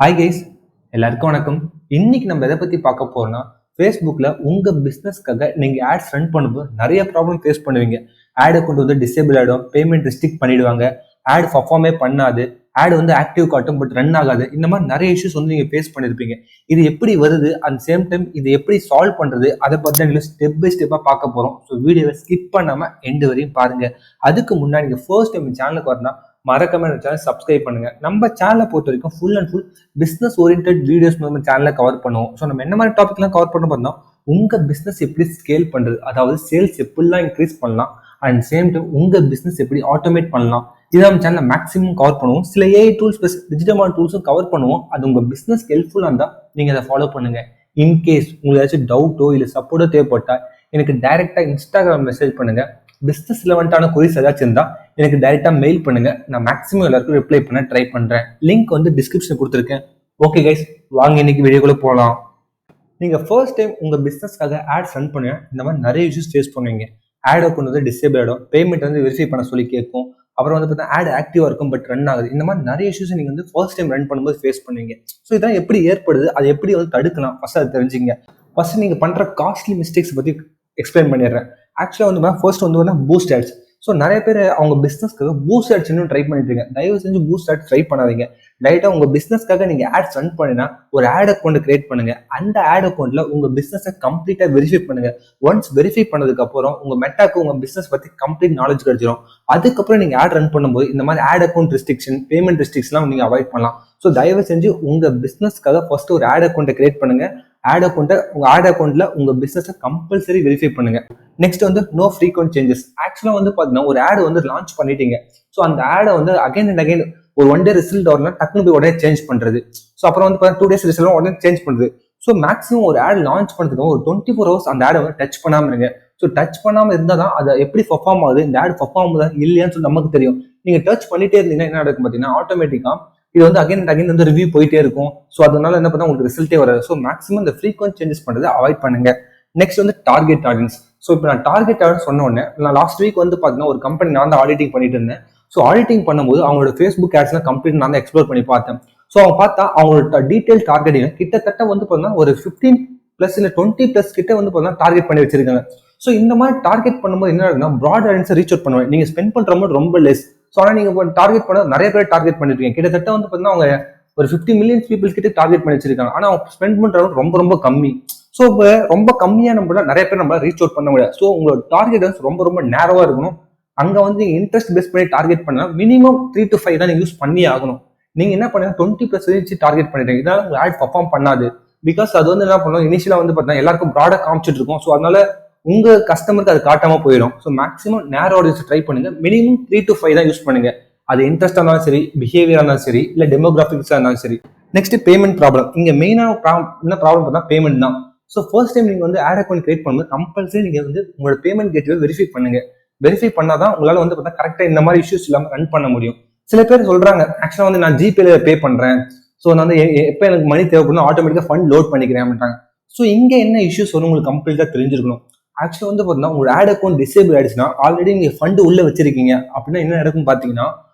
Hi guys, எல்லாருக்கும் வணக்கம். இன்னைக்கு நம்ம எதை பத்தி பார்க்க போறோம்னா, ஃபேஸ்புக்ல உங்க பிசினஸ்க்காக நீங்க ஆட்ஸ் ரன் பண்ணும்போது நிறைய ப்ராப்ளம் ஃபேஸ் பண்ணுவீங்க. ஆட் அக்கௌண்ட் வந்து டிசேபிள் ஆயிடும், பேமெண்ட் ரெஸ்ட்ரிக்ட் பண்ணிடுவாங்க, ஆட் பர்ஃபார்மே பண்ணாது, ஆட் வந்து ஆக்டிவ் காட்டும் பட் ரன் ஆகாது. இந்த மாதிரி நிறைய இஷ்யூஸ் வந்து நீங்க ஃபேஸ் பண்ணிருப்பீங்க. இது எப்படி வருது, அட் சேம் டைம் இது எப்படி சால்வ் பண்றது, அதை பத்தி நீங்க ஸ்டெப் பை ஸ்டெப்பா பார்க்க போறோம். ஸோ வீடியோவை ஸ்கிப் பண்ணாம எண்டு வரையும் பாருங்க. அதுக்கு முன்னாடி நீங்க ஃபர்ஸ்ட் டைம் சேனலுக்கு வரணும், மறக்காம சேனல் சப்ஸ்கிரைப் பண்ணுங்க. நம்ம சேனலை பொறுத்த வரைக்கும் full and full business oriented videos நம்ம சேனலை கவர் பண்ணுவோம். ஸோ நம்ம என்ன மாதிரி டாபிக்லாம் கவர் பண்ண பார்த்தோம், உங்க பிசினஸ் எப்படி ஸ்கேல் பண்றது, அதாவது சேல்ஸ் எப்படிலாம் இன்க்ரீஸ் பண்ணலாம், அண்ட் சேம் டைம் உங்க பிசினஸ் எப்படி ஆட்டோமேட் பண்ணலாம், இதை நம்ம சேனல் மேக்ஸிமம் கவர் பண்ணுவோம். சில ஏஐ டூல்ஸ் ப்ளஸ் டிஜிட்டல் டூல்ஸும் கவர் பண்ணுவோம். அது உங்க பிசினஸ் ஹெல்ப்ஃபுல்லாக இருந்தால் நீங்க அதை ஃபாலோ பண்ணுங்க. இன்கேஸ் உங்களுக்கு ஏதாச்சும் டவுட்டோ இல்லை சப்போர்ட்டோ தேவைப்பட்டா எனக்கு டைரக்டா இன்ஸ்டாகிராம் மெசேஜ் பண்ணுங்க. பிசினஸ் ரிலவெண்டான கொரிஸ் ஏதாச்சும் இருந்தா எனக்கு டைரக்டா மெயில் பண்ணுங்க. நான் மேக்ஸிமம் எல்லாருக்கும் ரிப்ளை பண்ண ட்ரை பண்றேன். லிங்க் வந்து டிஸ்கிரிப்ஷன் கொடுத்துருக்கேன். ஓகே கைஸ், வாங்க இன்னைக்கு வீடியோக்குள்ள போகலாம். நீங்க ஃபர்ஸ்ட் டைம் உங்க பிசினஸ்க்காக ஆட்ஸ் ரன் பண்ணுங்க, இந்த மாதிரி நிறைய இஷ்யூஸ் ஃபேஸ் பண்ணுவீங்க. ஆட் அக்கௌண்ட் வந்து டிசேபிள் ஆகிடும், பேமெண்ட் வந்து வெரிஃபை பண்ண சொல்லி கேட்கும், அப்புறம் வந்து பார்த்தா ஆட் ஆக்டிவா இருக்கும் பட் ரன் ஆகுது. இந்த மாதிரி நிறைய இஷ்யூஸ் நீங்க வந்து ஃபர்ஸ்ட் டைம் ரன் பண்ணும்போது ஃபேஸ் பண்ணுவீங்க. ஸோ இதான் எப்படி ஏற்படுது, அதை எப்படி வந்து தடுக்கலாம், ஃபர்ஸ்ட் அதை தெரிஞ்சுங்க. ஃபர்ஸ்ட் நீங்க பண்ற காஸ்ட்லி மிஸ்டேக்ஸ் பத்தி எக்ஸ்பிளைன் பண்ணிடுறேன். ஆக்சுவலாக வந்து ஃபர்ஸ்ட் வந்து பூஸ்ட் ஆட்ஸ். ஸோ நிறைய பேர் அவங்க பிஸ்னஸ்க்காக பூஸ்ட் ஆட்ஸ் இன்னும் ட்ரை பண்ணிட்டு இருக்கேன். தயவு செஞ்சு பூஸ்ட் ஆட்ஸ் ட்ரை பண்ணாதீங்க. டைரெக்டாக உங்க பிஸ்னஸ்க்காக நீங்க ஆட்ஸ் ரன் பண்ணினா ஒரு ஆட் அக்கௌண்ட் கிரியேட் பண்ணுங்க. அந்த ஆட் அக்கௌண்ட்ல உங்க பிஸ்னஸை கம்ப்ளீட்டா வெரிஃபை பண்ணுங்க. ஒன்ஸ் வெரிஃபை பண்ணதுக்கு அப்புறம் உங்க மெட்டாக்கு உங்க பிஸ்னஸ் பத்தி கம்ப்ளீட் நாலேஜ் கிடைச்சிடும். அதுக்கப்புறம் நீங்க ஆட் ரன் பண்ணும்போது இந்த மாதிரி ஆட் அக்கௌண்ட் ரெஸ்ட்ரிக்ஷன், பேமெண்ட் ரெஸ்ட்ரிக்ஷன்லாம் நீங்க அவாய்ட் பண்ணலாம். ஸோ தயவு செஞ்சு உங்க பிஸ்னஸ்க்காக ஃபர்ஸ்ட் ஒரு ஆட் அக்கௌண்ட்டை கிரியேட் பண்ணுங்க. ஆட் அக்கௌண்ட்ல உங்க பிசினஸை கம்பல்சரி வெரிஃபை பண்ணுங்க. நெக்ஸ்ட் வந்து நோ ஃப்ரீக்வென்ட் சேஞ்சஸ். ஆக்சுவலா வந்து பாத்தீங்கன்னா ஒரு ஆட் வந்து லான்ச் பண்ணிட்டீங்க. ஸோ அந்த ஆடை வந்து அகைன் அண்ட் அகைன் ஒரு 1 day ரிசல்ட் வரலாம், டக்குனு போய் உடனே சேஞ்ச் பண்றது. ஸோ அப்புறம் வந்து 2 days ரிசல்ட் உடனே சேஞ்ச் பண்றது. ஸோ மேக்ஸிமம் ஒரு ஆட் லான்ச் பண்ணுறதுக்கு ஒரு 24 hours அந்த ஆடை வந்து டச் பண்ணாம இருங்க. ஸோ டச் பண்ணாம இருந்தால் தான் அதை எப்படி பர்ஃபார்ம் ஆகுது, இந்த ஆட் பர்ஃபார்ம் தான் இல்லையான்னு சொல்லி நமக்கு தெரியும். நீங்க டச் பண்ணிட்டே இருந்தீங்கன்னா என்ன நடக்கும் பார்த்தீங்கன்னா, ஆட்டோமேட்டிக்கா இது வந்து அகைன் அண்ட் அகைன் வந்து ரிவ்யூ போயிட்டே இருக்கும். ஸோ அதனால என்ன பண்ணா உங்களுக்கு ரிசல்ட்டே வராது. ஸோ மேக்ஸிமம் இந்த ஃப்ரீக்வென்ட் சேஞ்சஸ் பண்றதை அவாய்ட் பண்ணுங்க. நெக்ஸ்ட் வந்து டார்கெட் ஆடியன்ஸ். ஸோ இப்போ நான் டார்கெட் ஆடியன்ஸ் சொன்ன உடனே, நான் லாஸ்ட் வீக் வந்து பார்த்தீங்கன்னா ஒரு கம்பெனி நான் தான் ஆடிட்டிங் பண்ணிட்டு இருந்தேன். ஸோ ஆடிட்டிங் பண்ணும்போது அவங்களோட ஃபேஸ்புக் ஆட்ஸ்லாம் கம்ப்ளீட் நான் தான் எக்ஸ்ப்ளோர் பண்ணி பார்த்தேன். ஸோ அவங்க பார்த்தா அவங்களோட டீடைல் டார்கெட்டிங் கிட்டத்தட்ட வந்து பார்த்தீங்கன்னா ஒரு 15+ இல்லை 20+ கிட்ட வந்து பார்த்தீங்கன்னா டார்கெட் பண்ணி வச்சிருக்காங்க. ஸோ இந்த மாதிரி டார்கெட் பண்ணும்போது என்ன ஆகுதுன்னா, ப்ராட் ஆடியன்ஸை ரீச் அவுட் பண்ணுவேன். நீங்க ஸ்பெண்ட் பண்ற அமௌண்ட் ரொம்ப லெஸ். ஸோ ஆனால் நீங்க டார்கெட் பண்ண நிறைய பேர் டார்கெட் பண்ணிருக்கீங்க. கிட்டத்தட்ட வந்து பார்த்தீங்கன்னா அவங்க ஒரு 50 மில்லியன் பீப்புள்ஸ் கிட்ட டார்கெட் பண்ணி வச்சிருக்காங்க. ஆனா அவங்க ஸ்பெண்ட் பண்றது ரொம்ப ரொம்ப கம்மி. ஸோ இப்போ ரொம்ப கம்மியா நம்ம நிறைய பேர் நம்ம ரீச் அவுட் பண்ண முடியாது. ஸோ உங்களோட டார்கெட் வந்து ரொம்ப ரொம்ப நேரவா இருக்கணும். அங்க வந்து நீங்க இன்ட்ரெஸ்ட் பேஸ் பண்ணி டார்கெட் பண்ணா மினிமம் 3 to 5 தான் நீங்க யூஸ் பண்ணி ஆகணும். நீங்க என்ன பண்ணுங்க, 20% டார்கெட் பண்ணிட்டீங்க, இதனால உங்க ஆட் பர்ஃபார்ம் பண்ணாது. பிகாஸ் அது வந்து என்ன பண்ணும், இனிஷியலா வந்து பார்த்தீங்கன்னா எல்லாருக்கும் ப்ராடா காமிச்சிட்டு இருக்கும். ஸோ அதனால உங்க கஸ்டமருக்கு அது காட்டாம போயிடும். ஸோ மேக்ஸிமம் நேரோ ஆடியன்ஸ் ட்ரை பண்ணுங்க. மினிமம் 3 to 5 தான் யூஸ் பண்ணுங்க. அது இன்ட்ரெஸ்டா இருந்தாலும் சரி, பிஹேவியரா இருந்தாலும் சரி, இல்ல டெமோகிராபிக்ஸா இருந்தாலும் சரி. Next payment problem. இங்க மெயினான என்ன ப்ராப்ளம் பார்த்தா பேமெண்ட் தான். ஸோ ஃபர்ஸ்ட் டைம் நீங்க வந்து ஆட் அக்கௌண்ட் கிரியேட் பண்ணும்போது கம்பல்சரி நீங்க வந்து உங்களோட பேமெண்ட் கேட்வே வெரிஃபை பண்ணுங்க. வெரிஃபை பண்ணாதான் உங்களால வந்து பார்த்தா கரெக்டா இந்த மாதிரி இஷ்யூஸ் இல்லாம ரன் பண்ண முடியும். சில பேர் சொல்றாங்க, ஆக்சுவலா வந்து நான் ஜிபேல பே பண்றேன், ஸோ நான் வந்து எப்போ எனக்கு மணி தேவைப்படும் ஆட்டோமேட்டிக்கா ஃபண்ட் லோட் பண்ணிக்கிறேன் அப்படின்றாங்க. ஸோ இங்க என்ன இஷ்யூஸ் வரும் உங்களுக்கு கம்ப்ளீட்டா தெரிஞ்சிருக்கணும். ஆக்சுவலா வந்து பார்த்தீங்கன்னா உங்களோட ஆட் அக்கௌண்ட் டிசேபிள் ஆயிடுச்சுன்னா, ஆல்ரெடி நீங்க ஃபண்ட் உள்ள வச்சிருக்கீங்க அப்படின்னா என்ன நடக்கும் பாத்தீங்கன்னா,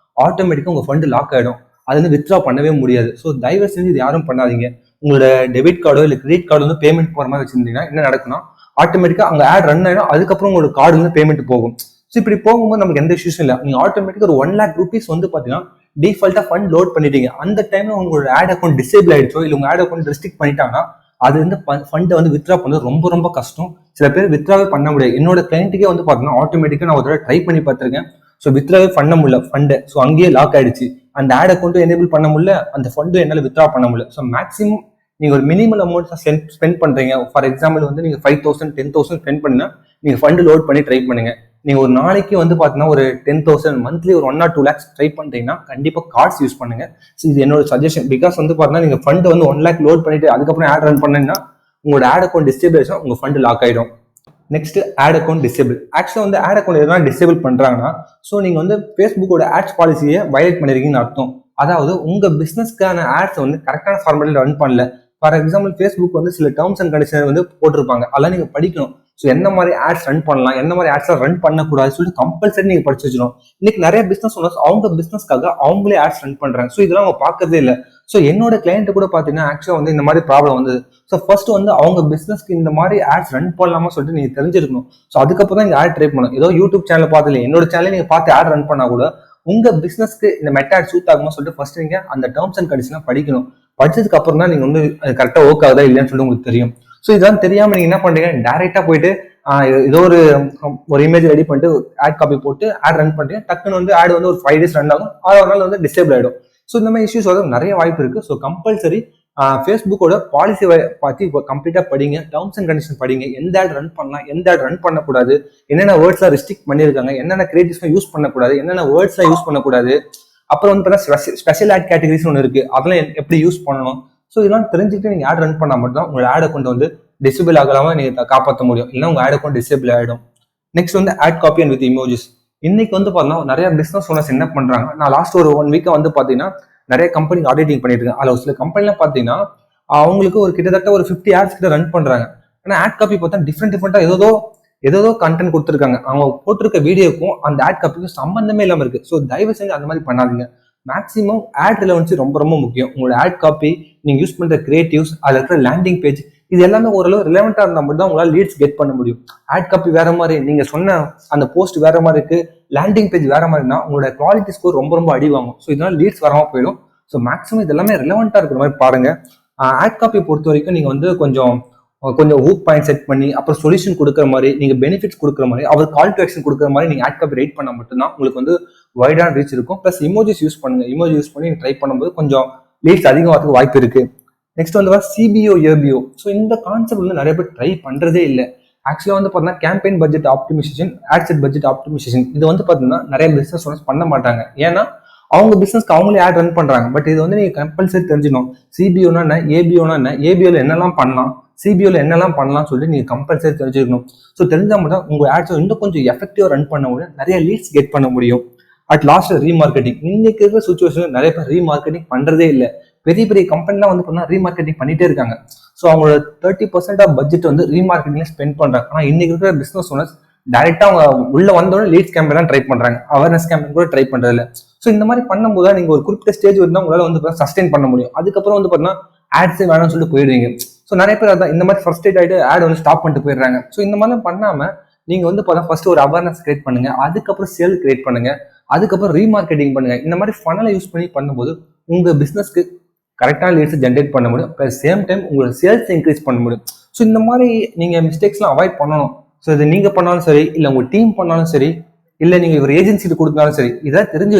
ஆட்டோமேட்டிக்கா உங்க ஃபண்ட் லாக் ஆயிடும். அது வந்து வித்ட்ரா பண்ணவே முடியாது. ஸோ தயவு செஞ்சு இது யாரும் பண்ணாதீங்க. உங்களோட டெபிட் கார்டோ இல்லை கிரெடிட் கார்டு வந்து பேமெண்ட் போற மாதிரி வச்சிருந்தீங்கன்னா என்ன நடக்கும்னா, ஆட்டோமேட்டிக்கா அங்க ஆட் ரன் ஆயிடும். அதுக்கப்புறம் உங்களோட கார்டு வந்து பேமெண்ட் போகும். ஸோ இப்படி போகும்போது நமக்கு எந்த இஷ்யூஸும் இல்லை. நீங்க ஆட்டோமேட்டிக்கா ஒரு 1 lakh rupees வந்து பாத்தீங்கன்னா டிஃபால்ட்டா ஃபண்ட் லோட் பண்ணிட்டீங்க. அந்த டைம்ல உங்களோட ஆட் அக்கௌண்ட் டிசேபிள் ஆயிடுச்சோ இல்லை உங்க ஆட் அக்கௌண்ட் ரெஸ்ட்ரிக்ட் பண்ணிட்டாங்கன்னா அது வந்து ஃபண்டை வந்து வித்ட்ரா பண்ணது ரொம்ப ரொம்ப கஷ்டம். சில பேர் வித்ட்ராவே பண்ண முடியாது. என்னோட கிளைண்ட்டுக்கே வந்து பாத்தீங்கன்னா ஆட்டோமேட்டிக்கா நான் ஒரு தடவை ட்ரை பண்ணி பார்த்திருக்கேன். ஸோ வித்ட்ராவே பண்ண முடியல ஃபண்டு. ஸோ அங்கேயே லாக் ஆயிடுச்சு. அந்த ஆட் அக்கௌண்ட்டும் எனேபிள் பண்ண முடியல, அந்த ஃபண்டும் என்னால் வித்ட்ரா பண்ண முடியல. ஸோ மேக்ஸிமம் நீங்க ஒரு மினிமல் அமௌண்ட் ஸ்பெண்ட் பண்றீங்க. ஃபார் எக்ஸாம்பிள் வந்து நீங்க 5,000 10,000 ஸ்பெண்ட் பண்ணினா நீங்க ஃபண்ட் லோட் பண்ணி ட்ரை பண்ணுங்க. நீங்க ஒரு நாளைக்கு வந்து பாத்தீங்கன்னா ஒரு 10,000, மந்த்லி ஒரு 1 or 2 lakhs ட்ரை பண்றீங்கன்னா கண்டிப்பா கார்ட்ஸ் யூஸ் பண்ணுங்க. இது என்னோட சஜஷன். பிகாஸ் வந்து பாத்தீங்கன்னா நீங்க ஃபண்ட் வந்து 1 lakh லோட் பண்ணிட்டு அதுக்கப்புறம் ஆட் ரன் பண்ணீங்கன்னா உங்களோட ஆட் அக்கௌண்ட் டிசேபிள் ஆயிடுச்சுன்னா உங்க ஃபண்ட் லாக் ஆயிடும். Next ad account disable. ஆக்சுவலா வந்து ஆட் அக்கௌண்ட் எதனா டிசேபிள் பண்றாங்கன்னா, ஸோ நீங்க வந்து ஃபேஸ்புக்கோட ஆட்ஸ் பாலிசியை வயலேட் பண்ணிருக்கீங்கன்னு அர்த்தம். அதாவது உங்க பிசினஸ்க்கான ஆட்ஸ் வந்து கரெக்டான ஃபார்மேட்ல ரன் பண்ணல. ஃபார் எக்ஸாம்பிள் ஃபேஸ்புக் வந்து சில டேர்ம்ஸ் அண்ட் கண்டிஷன் வந்து போட்டிருப்பாங்க, அதெல்லாம் நீங்க படிக்கணும். ஸோ என்ன மாதிரி ஆட்ஸ் ரன் பண்ணலாம், என்ன மாதிரி ஆட்ஸ் ரன் பண்ணக்கூடாது சொல்லி கம்பல்சரி நீங்க படிச்சு வச்சிடணும். இன்னைக்கு நிறைய பிசினஸ் ஓனர்ஸ் அவங்க பிசினஸ்க்காக அவங்களே ஆட்ஸ் ரன் பண்றாங்க. ஸோ இதெல்லாம் அவங்க பார்க்கறதே இல்லை. ஸோ என்னோட கிளைண்ட் கூட பார்த்தீங்கன்னா ஆக்சுவலாக வந்து இந்த மாதிரி ப்ராப்ளம் வந்தது. ஸோ ஃபர்ஸ்ட் வந்து அவங்க பிஸ்னஸ்க்கு இந்த மாதிரி ஆட்ஸ் ரன் பண்ணலாமா சொல்லிட்டு நீங்கள் தெரிஞ்சிருக்கணும். ஸோ அதுக்கப்புறம் தான் இந்த ஆட் ட்ரை பண்ணணும். ஏதோ யூடியூப் சேனல் பார்த்துல என்னோட சேனல் நீங்கள் பார்த்து ஆட் ரன் பண்ணா கூட உங்க பிசினஸ்க்கு இந்த மெத்தட் சூட் ஆகுமா சொல்லிட்டு ஃபர்ஸ்ட் நீங்க அந்த டேர்ம்ஸ் அண்ட் கண்டிஷன் படிக்கணும். படிச்சதுக்கு அப்புறம் தான் நீங்க வந்து கரெக்டா ஒர்க் ஆகுதா இல்லையான்னு சொல்லிட்டு உங்களுக்கு தெரியும். ஸோ இதெல்லாம் தெரியாம நீங்க என்ன பண்றீங்க, டைரக்டா போயிட்டு ஏதோ ஒரு இமேஜ் ரெடி பண்ணிட்டு ஆட் காப்பி போட்டு ஆட் ரன் பண்ணிட்டு டக்குன்னு வந்து ஆட் வந்து ஒரு 5 days ரன் ஆகும், 6வது நாள் வந்து டிசேபிள் ஆயிடும். ஸோ இந்த மாதிரி இஷ்யூஸ் வந்து நிறைய வாய்ப்பு இருக்கு. ஸோ கம்பல்சரி ஃபேஸ்புக்கோட பாலிசி பத்தி கம்ப்ளீட்டா படிங்க, டேர்ம்ஸ் அண்ட் கண்டிஷன் படிங்க. எந்த ஆட் ரன் பண்ணலாம், எந்த ஆட் ரன் பண்ணக்கூடாது, என்னென்ன வேர்ட்ஸ்லாம் ரெஸ்ட்ரிக்ட் பண்ணியிருக்காங்க, என்னென்ன கிரியேட்டிவ்ஸ்லாம் யூஸ் பண்ணக்கூடாது, என்னென்ன வேர்ட்ஸ்லாம் யூஸ் பண்ணக்கூடாது. அப்புறம் வந்து பார்த்தீங்கன்னா ஸ்பெஷல் ஆட் கேட்டகரிஸ் ஒன்று இருக்கு, அதெல்லாம் எப்படி யூஸ் பண்ணணும். ஸோ இதெல்லாம் தெரிஞ்சுட்டு நீங்க ஆட் ரன் பண்ணா மட்டும் தான் உங்களோட ஆட் அக்கௌண்ட் வந்து டிசேபிள் ஆகலாம நீங்க காப்பாற்ற முடியும், இல்லைன்னா உங்க ஆட் அக்கௌண்ட் டிசேபிள் ஆயிடும். நெக்ஸ்ட் வந்து ad copy and with emojis. இன்னைக்கு வந்து பார்த்தீங்கன்னா நிறைய பிசினஸ் ஓனர்ஸ் என்ன பண்றாங்க, நான் லாஸ்ட் ஒரு 1 வீக்கா வந்து பார்த்தீங்கன்னா நிறைய கம்பெனி ஆடிட்டிங் பண்ணிட்டு இருக்கேன். அதில் ஒரு சில கம்பெனிலாம் பார்த்தீங்கன்னா அவங்களுக்கு ஒரு கிட்டத்தட்ட ஒரு 50 ஆட்ஸ் கிட்ட ரன் பண்றாங்க. ஆனா ஆட் காப்பி பார்த்தா டிஃப்ரெண்டா ஏதோ கண்டென்ட் கொடுத்துருக்காங்க. அவங்க போட்டிருக்க வீடியோக்கும் அந்த ஆட் காப்பிக்கும் சம்பந்தமே இல்லாம இருக்கு. ஸோ தயவு செஞ்சு அந்த மாதிரி பண்ணாதீங்க. மேக்ஸிமம் ஆட் ரிலவன்சி ரொம்ப ரொம்ப முக்கியம். உங்களோட ஆட் காப்பி, நீங்க யூஸ் பண்ற கிரியேட்டிவ்ஸ், அதுல இருக்கிற லேண்டிங் பேஜ், இது எல்லாமே ஓரளவு ரிலவெண்டா இருந்தால் மட்டும் தான் உங்களால் லீட்ஸ் கெட் பண்ண முடியும். ஆட் காப்பி வேற மாதிரி, நீங்க சொன்ன அந்த போஸ்ட் வேற மாதிரி இருக்கு, லேண்டிங் பேஜ் வேற மாதிரினா உங்களோட குவாலிட்டி ஸ்கோர் ரொம்ப ரொம்ப அடி வாங்கும். ஸோ இதனால லீட்ஸ் வராம போயிடும். ஸோ மேக்ஸிமம் இது எல்லாமே ரிலவெண்டா இருக்கிற மாதிரி பாருங்க. ஆட் காப்பி பொறுத்த வரைக்கும் நீங்க வந்து கொஞ்சம் ஹூக் பாயிண்ட் செட் பண்ணி, அப்புறம் சொல்யூஷன் கொடுக்குற மாதிரி, நீங்க பெனிஃபிட்ஸ் கொடுக்குற மாதிரி, அவர் கால் டு ஆக்ஷன் கொடுக்குற மாதிரி நீங்க ஆட் காப்பி ரைட் பண்ணா மட்டும்தான் உங்களுக்கு வந்து வைடான ரீச் இருக்கும். பிளஸ் இமோஜிஸ் யூஸ் பண்ணுங்க. இமோஜி யூஸ் பண்ணி ட்ரை பண்ணும்போது கொஞ்சம் லீட்ஸ் அதிகமாகிறதுக்கு வாய்ப்பு இருக்கு. நெக்ஸ்ட் வந்து சிபிஓ, ஏபிஓ. ஸோ இந்த கான்செப்ட் வந்து நிறைய பேர் ட்ரை பண்றதே இல்லை. ஆக்சுவலாக வந்து பார்த்தீங்கன்னா campaign budget optimization, ad set budget optimization, இது வந்து பார்த்தீங்கன்னா நிறைய பிசினஸ் ஓனர்ஸ் பண்ண மாட்டாங்க. ஏன்னா அவங்க பிசினஸ்க்கு அவங்களே ஆட் ரன் பண்றாங்க. பட் இது வந்து நீங்க கம்பல்சரி தெரிஞ்சுக்கணும். சிபிஓனா என்ன, ஏபிஓனா என்ன, ஏபிஓல என்னெல்லாம் பண்ணலாம், சிபிஓல என்னெல்லாம் பண்ணலாம்னு சொல்லிட்டு நீங்க கம்பல்சரி தெரிஞ்சுக்கணும். ஸோ தெரிஞ்சா மட்டும் உங்க ஆட்ஸ் இன்னும் கொஞ்சம் எஃபெக்டிவா ரன் பண்ண முடியும், நிறைய லீட்ஸ் கெட் பண்ண முடியும். At last remarketing. இன்னைக்கு இருக்கிற சுச்சுவேஷன் நிறைய பேர் ரீமார்க்கெட்டிங் பண்றதே இல்லை. பெரிய பெரிய கம்பெனிலாம் வந்து பண்ணா ரீமார்க்கெட்டிங் பண்ணிட்டே இருக்காங்க. ஸோ அவங்களோட 30% ஆஃப் பட்ஜெட் வந்து ரீமார்க்கெட்டிங்ல ஸ்பெண்ட் பண்றாங்க. ஆனா இன்னைக்கு இருக்கிற பிசினஸ் ஓனர்ஸ் டைரக்டா அவங்க உள்ள வந்தோடனே லீட்ஸ் கேம்பெயின் ட்ரை பண்றாங்க, அவேர்னஸ் கேம்பெயின் கூட ட்ரை பண்றது இல்லை. ஸோ இந்த மாதிரி பண்ணும்போது நீங்க ஒரு குறிப்பிட்ட ஸ்டேஜ் வந்து உங்களால வந்து சஸ்டெயின் பண்ண முடியும். அதுக்கப்புறம் வந்து பார்த்தீங்கன்னா ஆட்ஸே வேணும்னு சொல்லிட்டு போயிடுவீங்க. ஸோ நிறைய பேர் அதான் இந்த மாதிரி ஃபர்ஸ்ட் ஆயிட்டு ஆட் வந்து ஸ்டாப் பண்ணிட்டு போயிடுறாங்க. ஸோ இந்த மாதிரிலாம் பண்ணாம நீங்க வந்து பார்த்தா ஃபர்ஸ்ட் ஒரு அவேர்னஸ் கிரியேட் பண்ணுங்க, அதுக்கப்புறம் சேல் கிரியேட் பண்ணுங்க, அதுக்கப்புறம் ரீமார்க்கெட்டிங் பண்ணுங்க. இந்த மாதிரி ஃபனலை யூஸ் பண்ணி பண்ணும்போது உங்க பிசினஸ்க்கு கரெக்டான லீட்ஸ் ஜென்ரேட் பண்ண முடியும். ப்ளஸ் சேம் டைம் உங்களோட சேல்ஸ் இன்க்ரீஸ் பண்ண முடியும். ஸோ இந்த மாதிரி நீங்க மிஸ்டேக்ஸ்லாம் அவாய்ட் பண்ணணும். ஸோ இது நீங்க பண்ணாலும் சரி, இல்லை உங்க டீம் பண்ணாலும் சரி, இல்லை நீங்க ஒரு ஏஜென்சிக்கு கொடுத்தாலும் சரி, இதெல்லாம் தெரிஞ்சு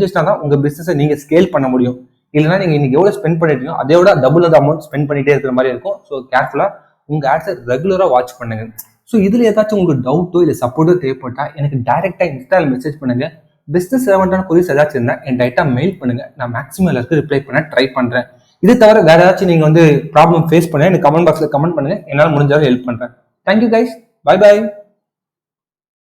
வச்சுனா தான் உங்க பிசினஸை நீங்க ஸ்கேல் பண்ண முடியும். இல்லைன்னா நீங்க இன்னைக்கு எவ்வளவு ஸ்பெண்ட் பண்ணிட்டீங்க அதே விட டபுள் அந்த அமௌண்ட் ஸ்பெண்ட் பண்ணிட்டே இருக்கிற மாதிரி இருக்கும். ஸோ கேர்ஃபுல்லா உங்க ஆட்ஸை ரெகுலரா வாட்ச் பண்ணுங்க. ஸோ இதுல ஏதாச்சும் உங்களுக்கு டவுட்டோ இல்லை சப்போர்ட்டோ தேவைப்பட்டா எனக்கு டைரக்டா இன்ஸ்டால மெசேஜ் பண்ணுங்க. பிசினஸ் ரெலவெண்டான கொரிஸ் ஏதாச்சும் இருந்தால் என் டைட்டா மெயில் பண்ணுங்க. நான் மேக்ஸிமம் எல்லாருக்கும் ரிப்ளை பண்ண ட்ரை பண்றேன். இது தவிர வேற ஏதாச்சும் நீங்க வந்து ப்ராப்ளம் ஃபேஸ் பண்ண எனக்கு கமெண்ட் பாக்ஸ்ல கமெண்ட் பண்ணுங்க. என்னால் முடிஞ்சாலும் ஹெல்ப் பண்றேன். Thank you guys. Bye bye.